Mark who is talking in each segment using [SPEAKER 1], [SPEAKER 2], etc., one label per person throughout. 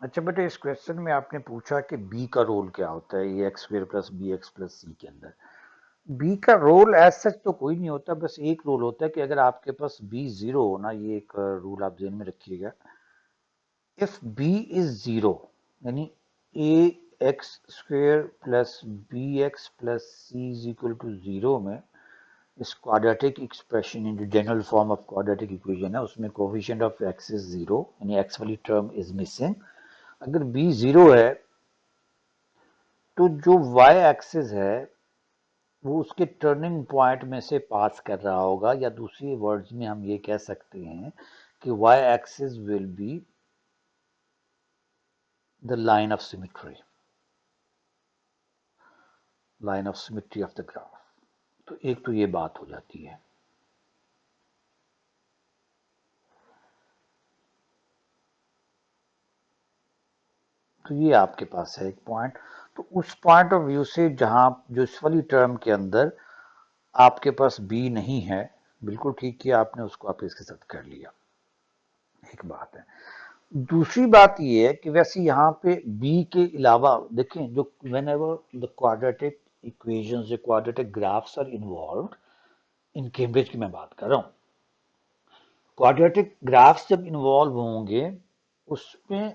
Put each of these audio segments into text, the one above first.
[SPEAKER 1] अच्छा बेटा, इस क्वेश्चन में आपने पूछा कि बी का रोल क्या होता है ये x square plus b x plus c के अंदर। बी का रोल एज सच तो कोई नहीं होता, बस एक रोल होता है कि अगर आपके पास बी जीरो हो ना, ये एक रूल आप ध्यान में रखिएगा। इफ बी इज जीरो यानी a x square plus b x plus c is equal to zero में, इस quadratic expression in general form of quadratic equation है, उसमें coefficient of x is zero यानी एक्स वाली टर्म इज मिसिंग। अगर b zero है तो जो वाई एक्सिस है वो उसके टर्निंग पॉइंट में से पास कर रहा होगा, या दूसरी वर्ड्स में हम ये कह सकते हैं कि y axis will be the line of symmetry, line of symmetry of the graph. तो एक तो ये बात हो जाती है। तो ये आपके पास है एक पॉइंट। तो उस पॉइंट ऑफ व्यू से जहां जो इस वाली टर्म के अंदर आपके पास बी नहीं है, बिल्कुल ठीक किया आपने, उसको आप इसके साथ कर लिया। एक बात है। दूसरी बात ये है कि वैसे यहाँ पे बी के अलावा देखें, जो whenever the quadratic equations, the quadratic graphs are involved in Cambridge की मैं बात कर रहा हूँ। क्वाड्रेटिक ग्राफ्स जब इन्वॉल्व होंगे उसमें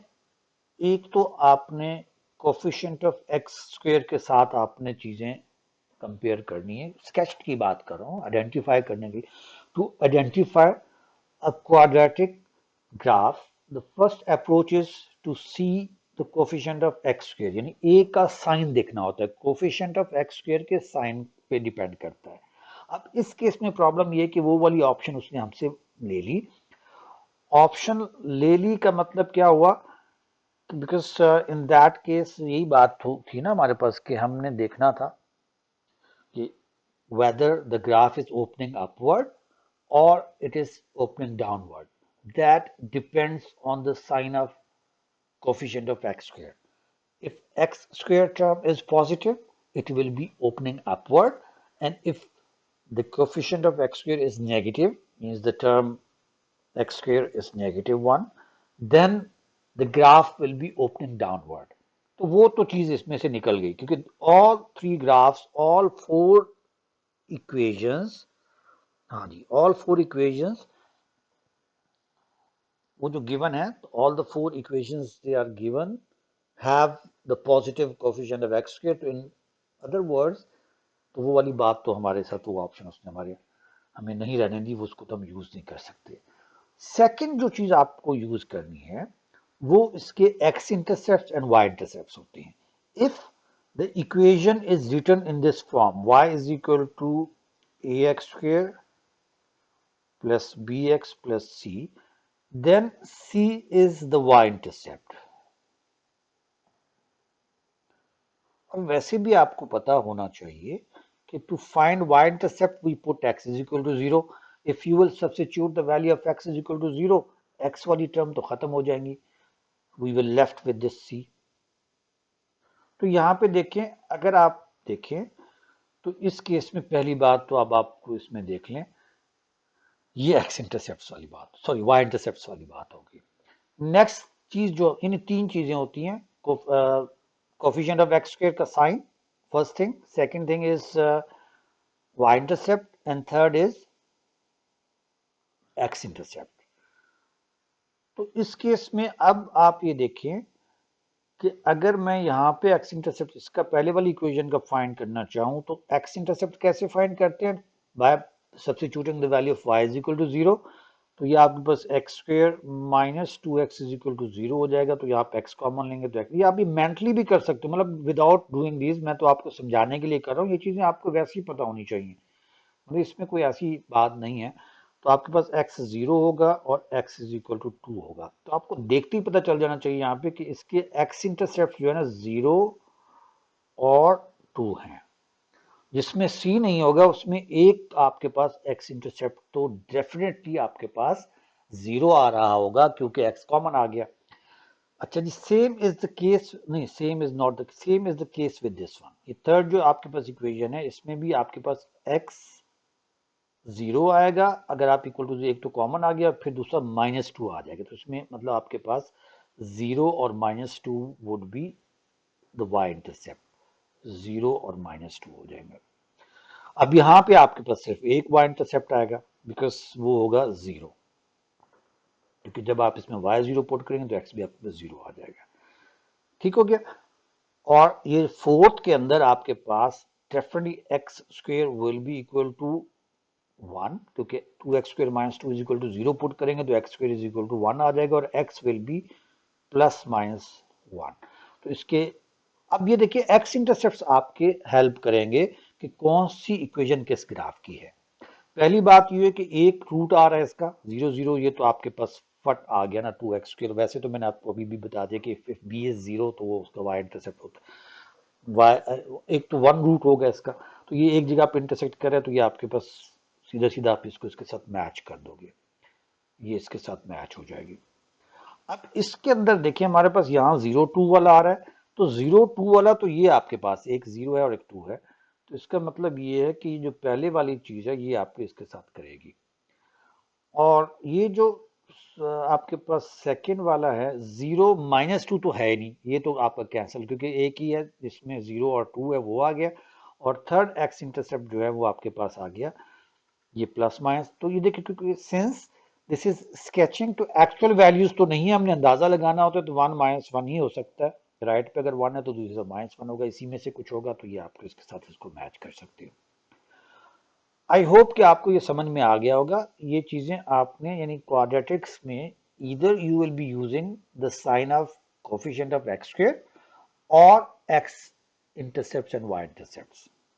[SPEAKER 1] एक तो आपने कोफिशिएंट ऑफ एक्स स्क्वेयर के साथ आपने चीजें कंपेयर करनी है। स्केच की बात कर रहा हूँ, आइडेंटिफाई करने की। To identify a quadratic graph, the first approach is to see the coefficient of x square, यानी a का साइन देखना होता है। coefficient of x square के साइन पे डिपेंड करता है। अब इस केस में प्रॉब्लम ये कि वो वाली ऑप्शन उसने हमसे ले ली। ऑप्शन ले ली का मतलब क्या हुआ? बिकॉज इन दैट केस यही बात थी ना हमारे पास कि हमने देखना था कि whether the graph is opening upward or it is opening downward. That depends on the sign of coefficient of x square. If x square term is positive, it will be opening upward, and if the coefficient of x square is negative, means the term x square is negative 1, then the graph will be opening downward. तो वो तो चीज इसमें से निकल गई, क्योंकि all three graphs, all four equations, हाँ जी, ऑल फोर इक्वेशंस वो जो गिवन है, all the four equations they are given have the positive coefficient of x square. तो इन अदर वर्ड्स, तो वो वाली बात तो हमारे साथ वो ऑप्शन उसने हमारे हमें नहीं रहने दी, वो उसको तो हम यूज नहीं कर सकते। सेकंड जो चीज आपको यूज करनी है वो इसके x intercept and y intercept होते हैं। If the equation is written in this form, y is equal to a x square plus bx plus c, then c is the y-intercept। और वैसे भी आपको पता होना चाहिए कि to find y-intercept we put x is equal to 0। if you will substitute the value of x is equal to 0, x वाली term तो खत्म हो जाएंगी, we will left with this c। तो यहाँ पे देखें, अगर आप देखें तो इस केस में पहली बात तो अब आपको इसमें देख लें, ये एक्स इंटरसेप्ट वाली बात, सॉरी वाई इंटरसेप्ट वाली बात होगी। नेक्स्ट चीज जो इन तीन चीजें होती हैं, कोफिशिएंट ऑफ एक्स स्क्वायर का sign, first thing, second thing is y intercept, and third is x intercept. तो इस केस में अब आप ये देखें कि अगर मैं यहाँ पे एक्स इंटरसेप्ट इसका पहले वाली इक्वेशन का फाइंड करना चाहूँ तो एक्स इंटरसेप्ट कैसे फाइंड करते हैं? By substituting the value of y is equal to 0। तो ये आपके पास x square minus two x is equal to 0 हो जाएगा। तो ये आप एक्स कॉमन लेंगे तो ये आप ये मेंटली भी कर सकते हो, मतलब विदाउट डूइंग दिस, मैं तो आपको समझाने के लिए कर रहा हूँ, ये चीजें आपको वैसे ही पता होनी चाहिए, मतलब इसमें कोई ऐसी बात नहीं है। तो आपके पास x जीरो होगा और x इज इक्वल टू 2 होगा। तो आपको देखते ही पता चल जाना चाहिए यहाँ पे कि इसके x इंटरसेप्ट जो है ना 0 और 2 हैं। जिसमें c नहीं होगा उसमें एक आपके पास x इंटरसेप्ट तो डेफिनेटली आपके पास 0 आ रहा होगा, क्योंकि x कॉमन आ गया। अच्छा जी, सेम इज द केस, नहीं same is not the same is the case with this one. ये थर्ड जो आपके पास इक्वेशन है इसमें भी आपके पास x जीरो आएगा, अगर आप इक्वल टू एक तो कॉमन आ गया, फिर दूसरा माइनस टू आ जाएगा। तो इसमें मतलब आपके पास 0 और -2 would be the y intercept, 0 और -2 हो जाएंगे। अब यहां पे आपके पास सिर्फ एक y इंटरसेप्ट आएगा, बिकॉज वो होगा 0, क्योंकि जब आप इसमें y0 पुट करेंगे तो x भी आपके पास 0 आ जाएगा। ठीक हो गया। और ये फोर्थ के अंदर आपके पास definitely x square will be equal to 1, क्योंकि 2x² - 2 is equal to 0 put करेंगे तो x² इज इक्वल टू 1 आ जाएगा, और x विल बी ±1। तो इसके अब ये देखिए x इंटरसेप्ट आपके हेल्प करेंगे कि कौन सी इक्वेशन किस ग्राफ की है। पहली बात ये है कि एक रूट आ रहा है इसका 0 0, ये तो आपके पास फट आ गया ना 2x²। वैसे तो मैंने आपको अभी भी बता दिया कि इफ b इज 0 तो वो उसका y इंटरसेप्ट होता है। एक तो वन रूट होगा इसका, तो ये एक जगह पे इंटरसेक्ट कर रहा है, तो ये आपके पास सीधा सीधा आप इसको इसके साथ मैच कर दोगे, ये इसके साथ मैच हो जाएगी। अब इसके अंदर देखिए हमारे पास यहाँ 0 2 वाला आ रहा है, तो 0 2 वाला तो ये आपके पास एक 0 है और एक 2 है, तो इसका मतलब ये है कि जो पहले वाली चीज है ये आपके इसके साथ करेगी। और ये जो आपके पास सेकंड वाला है 0 - 2 तो है ही नहीं, ये तो आपका कैंसिल, क्योंकि एक ही है जिसमें 0 और 2 है वो आ गया, और थर्ड एक्स इंटरसेप्ट जो है वो आपके पास आ गया ये प्लस माइनस। तो ये देखिए क्योंकि सिंस दिस इज स्केचिंग तो एक्चुअल वैल्यूज तो नहीं है, हमने अंदाजा लगाना होता है तो 1 - 1 ही हो सकता है। राइट पे अगर 1 है तो दूसरी तरफ -1 होगा, इसी में से कुछ होगा, तो ये आपको इसके साथ इसको मैच कर सकते हो। आई होप कि आपको ये समझ में आ गया होगा ये चीजें आपने, यानी क्वाड्रेटिक्स में either you will be using the sign of coefficient of x² और x intercepts and y intercepts.